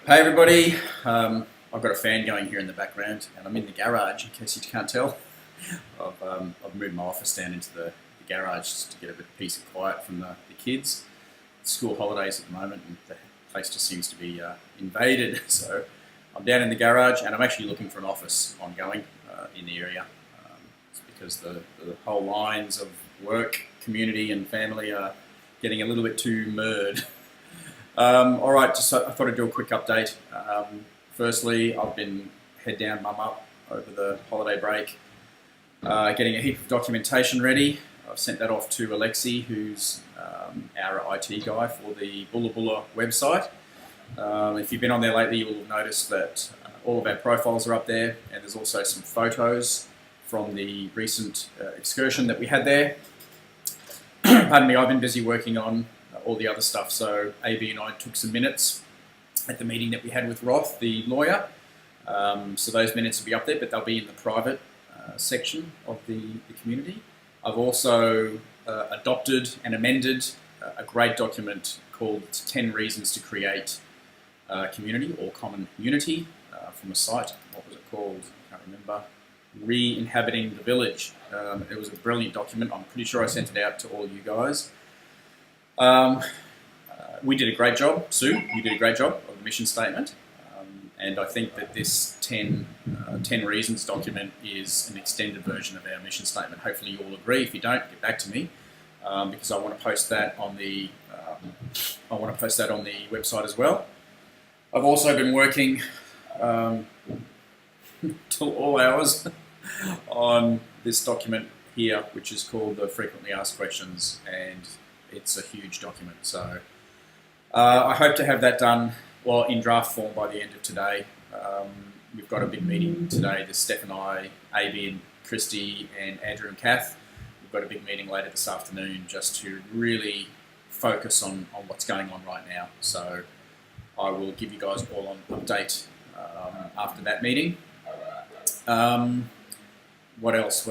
Hey everybody, I've got a fan going here in the background and I'm in the garage in case you can't tell. I've moved my office down into the garage just to get a bit of peace and quiet from the kids. It's school holidays at the moment and the place just seems to be invaded. So I'm down in the garage and I'm actually looking for an office ongoing in the area. It's because the whole lines of work, community and family are getting a little bit too merged. All right, I thought I'd do a quick update. Firstly, I've been head down, mum up over the holiday break, getting a heap of documentation ready. I've sent that off to Alexi, who's our IT guy for the Bulla Bulla website. If you've been on there lately, you will have noticed that all of our profiles are up there, and there's also some photos from the recent excursion that we had there. Pardon me, I've been busy working on all the other stuff. So AB and I took some minutes at the meeting that we had with Roth, the lawyer. So those minutes will be up there, but they'll be in the private section of the community. I've also adopted and amended a great document called 10 Reasons to Create Community or Common Unity from a site. What was it called? I can't remember. Re-inhabiting the Village. It was a brilliant document. I'm pretty sure I sent it out to all you guys. We did a great job. Sue, you did a great job of the mission statement. And I think that this 10 Reasons document is an extended version of our mission statement. Hopefully you all agree. If you don't, get back to me because I want to post that on the website as well. I've also been working till all hours on this document here, which is called the Frequently Asked Questions, and it's a huge document. So I hope to have that done, in draft form by the end of today. We've got a big meeting today. There's Steph and I, AB and Christy and Andrew and Kath. We've got a big meeting later this afternoon just to really focus on what's going on right now. So I will give you guys all an update after that meeting. What else?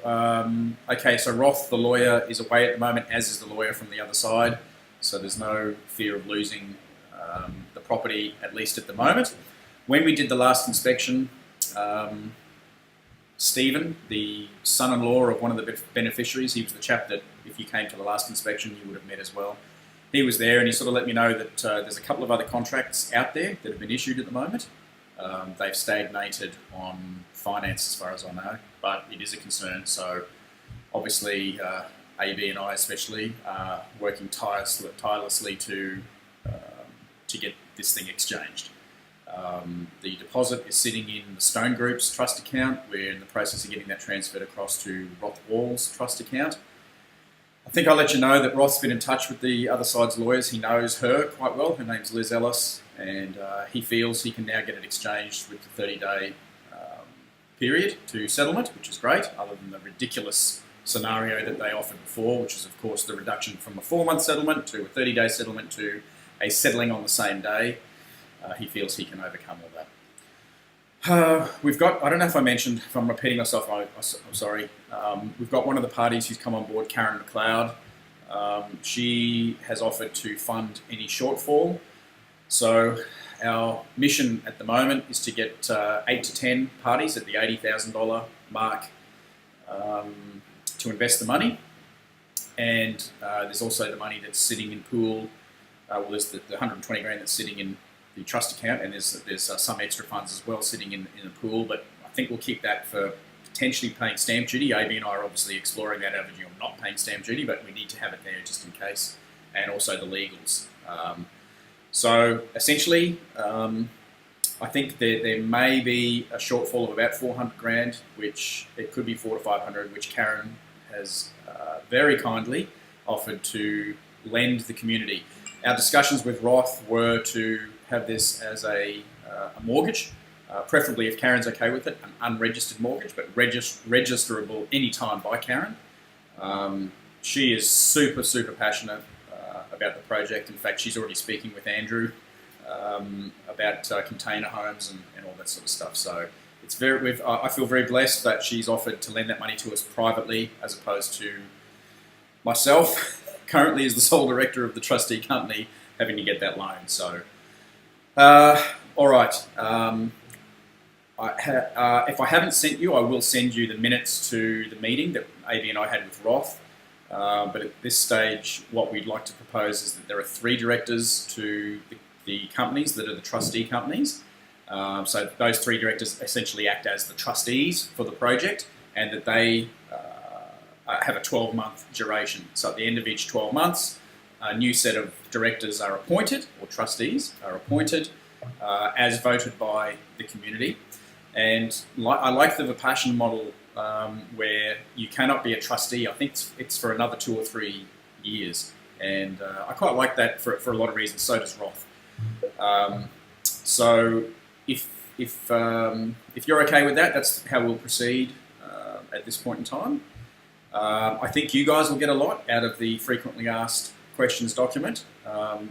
Okay, so Roth, the lawyer, is away at the moment, as is the lawyer from the other side. So there's no fear of losing the property, at least at the moment. When we did the last inspection, Stephen, the son-in-law of one of the beneficiaries, he was the chap that, if you came to the last inspection, you would have met as well. He was there and he sort of let me know that there's a couple of other contracts out there that have been issued at the moment. They've stagnated on finance as far as I know, but it is a concern. So obviously AB and I especially are working tirelessly to get this thing exchanged. The deposit is sitting in the Stone Group's trust account. We're in the process of getting that transferred across to Roth Wall's trust account. I think I'll let you know that Roth's been in touch with the other side's lawyers. He knows her quite well. Her name's Liz Ellis, and he feels he can now get it exchanged with the 30-day period to settlement, which is great, other than the ridiculous scenario that they offered before, which is, of course, the reduction from a 4-month settlement to a 30-day settlement to a settling on the same day. He feels he can overcome all that. We've got, I don't know if I mentioned, if I'm repeating myself, I'm sorry. We've got one of the parties who's come on board, Karen McLeod. She has offered to fund any shortfall. So our mission at the moment is to get 8 to 10 parties at the $80,000 mark to invest the money. And there's also the money that's sitting in pool. There's the 120 grand that's sitting in the trust account, and there's some extra funds as well sitting in the pool, but I think we'll keep that for potentially paying stamp duty. AB and I are obviously exploring that avenue of not paying stamp duty, but we need to have it there just in case, and also the legals. So essentially, I think there may be a shortfall of about 400 grand, which it could be 400 to 500, which Karen has very kindly offered to lend the community. Our discussions with Roth were to have this as a mortgage, preferably, if Karen's okay with it, an unregistered mortgage, but registerable anytime by Karen. She is super, super passionate about the project. In fact, she's already speaking with Andrew about container homes and all that sort of stuff. So it's I feel very blessed that she's offered to lend that money to us privately, as opposed to myself, currently as the sole director of the trustee company, having to get that loan. So All right. If I haven't sent you, I will send you the minutes to the meeting that AB and I had with Roth. But at this stage, what we'd like to propose is that there are 3 directors to the companies that are the trustee companies. So those 3 directors essentially act as the trustees for the project, and that they have a 12-month duration. So at the end of each 12 months, a new set of directors are appointed, or trustees are appointed, as voted by the community. And I like the Vipassana model where you cannot be a trustee. I think it's for another 2 or 3 years. And I quite like that for a lot of reasons. So does Roth. So if you're okay with that, that's how we'll proceed at this point in time. I think you guys will get a lot out of the frequently asked questions document.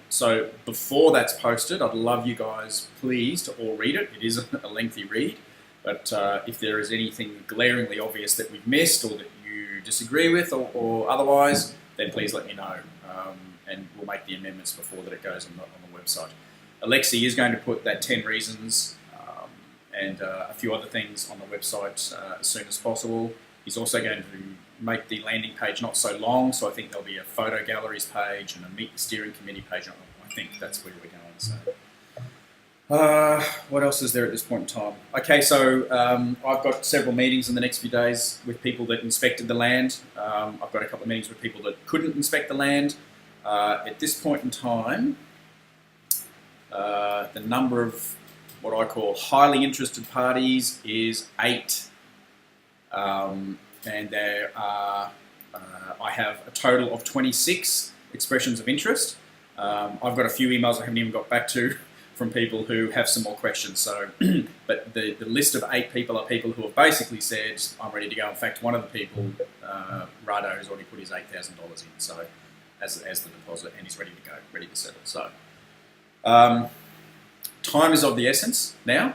So before that's posted, I'd love you guys, please, to all read it. It is a lengthy read, but if there is anything glaringly obvious that we've missed or that you disagree with or otherwise, then please let me know, and we'll make the amendments before that it goes on the website. Alexi is going to put that 10 reasons and a few other things on the website as soon as possible. He's also going to make the landing page not so long, so I think there'll be a photo galleries page and a meet the steering committee page. I think that's where we're going. So, what else is there at this point in time? Okay, so I've got several meetings in the next few days with people that inspected the land. I've got a couple of meetings with people that couldn't inspect the land. At this point in time, the number of what I call highly interested parties is 8. And there are, I have a total of 26 expressions of interest. I've got a few emails I haven't even got back to from people who have some more questions. So, but the list of 8 people are people who have basically said, I'm ready to go. In fact, one of the people, Rado, has already put his $8,000 in, so as the deposit, and he's ready to go, ready to settle. So, time is of the essence now.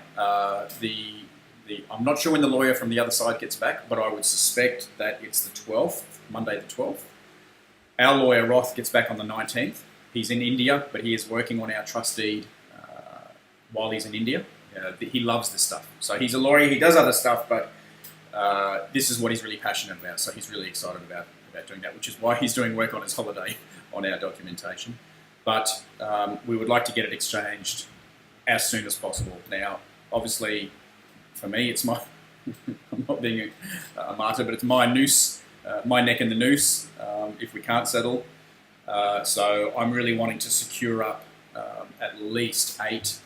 I'm not sure when the lawyer from the other side gets back, but I would suspect that it's the 12th, Monday the 12th. Our lawyer, Roth, gets back on the 19th. He's in India, but he is working on our trust deed while he's in India. He loves this stuff. So he's a lawyer, he does other stuff, but this is what he's really passionate about. So he's really excited about doing that, which is why he's doing work on his holiday on our documentation. But we would like to get it exchanged as soon as possible. Now, obviously, for me, it's my, I'm not being a martyr, but it's my noose, my neck in the noose if we can't settle. So I'm really wanting to secure up at least 8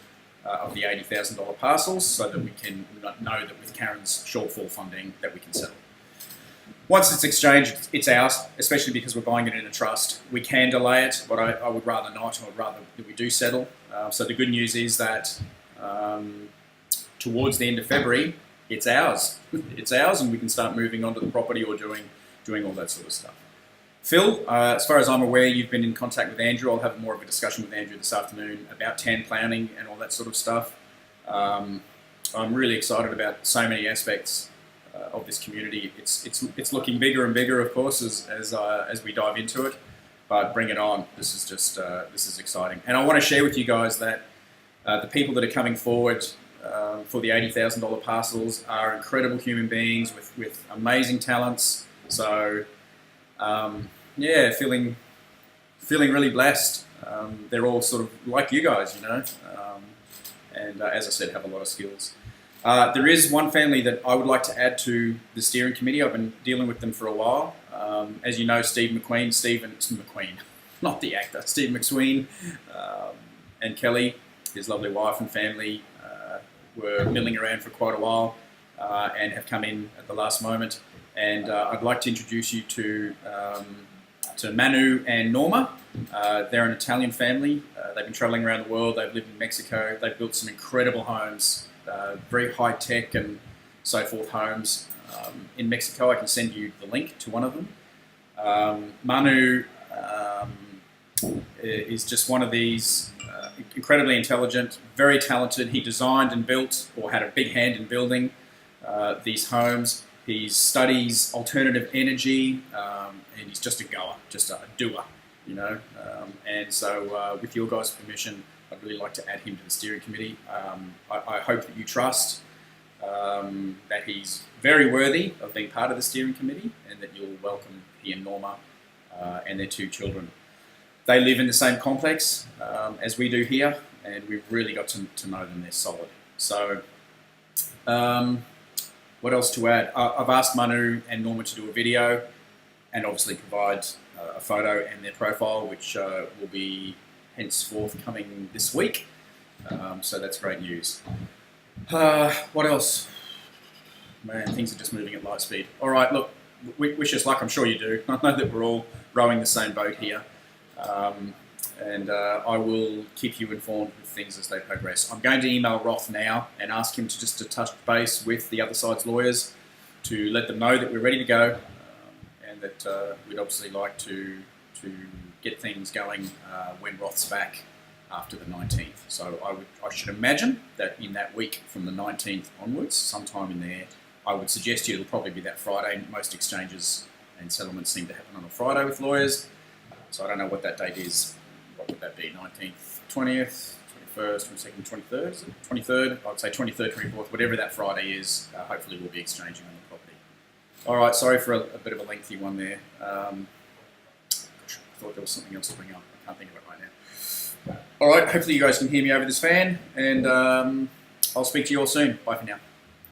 of the $80,000 parcels so that we can know that with Karen's shortfall funding that we can settle. Once it's exchanged, it's ours, especially because we're buying it in a trust. We can delay it, but I would rather not. I would rather that we do settle. So the good news is that towards the end of February, it's ours. It's ours, and we can start moving onto the property or doing all that sort of stuff. Phil, as far as I'm aware, you've been in contact with Andrew. I'll have more of a discussion with Andrew this afternoon about TAN planning and all that sort of stuff. I'm really excited about so many aspects of this community. It's looking bigger and bigger, of course, as we dive into it. But bring it on. This is just this is exciting, and I want to share with you guys that the people that are coming forward for the $80,000 parcels are incredible human beings with amazing talents. So. Yeah, feeling really blessed. They're all sort of like you guys, you know, and as I said, have a lot of skills. There is one family that I would like to add to the steering committee. I've been dealing with them for a while. As you know, Stephen McQueen, not the actor, Steve McSween, and Kelly, his lovely wife and family, were milling around for quite a while and have come in at the last moment. And I'd like to introduce you to Manu and Norma. They're an Italian family. They've been traveling around the world. They've lived in Mexico. They've built some incredible homes, very high-tech and so forth homes in Mexico. I can send you the link to one of them. Manu is just one of these incredibly intelligent, very talented. He designed and built, or had a big hand in building these homes. He studies alternative energy, and he's just a goer, just a doer, you know. And so, with your guys' permission, I'd really like to add him to the steering committee. I hope that you trust that he's very worthy of being part of the steering committee, and that you'll welcome he and Norma and their 2 children. They live in the same complex as we do here, and we've really got to know them. They're solid. So, what else to add? I've asked Manu and Norma to do a video and obviously provide a photo and their profile, which will be henceforth coming this week. So that's great news. What else? Man, things are just moving at light speed. All right, look, wish us luck. I'm sure you do. I know that we're all rowing the same boat here. And I will keep you informed with things as they progress. I'm going to email Roth now and ask him to touch base with the other side's lawyers to let them know that we're ready to go, and that we'd obviously like to get things going when Roth's back after the 19th. So I should imagine that in that week from the 19th onwards, sometime in there, I would suggest to you it'll probably be that Friday. Most exchanges and settlements seem to happen on a Friday with lawyers. So I don't know what that date is. What would that be? 19th, 20th, 21st, 22nd, 23rd? Is it 23rd? I would say 23rd, 24th, whatever that Friday is. Hopefully we'll be exchanging on the property. All right, sorry for a bit of a lengthy one there. I thought there was something else to bring up. I can't think of it right now. All right, hopefully you guys can hear me over this fan, and I'll speak to you all soon. Bye for now.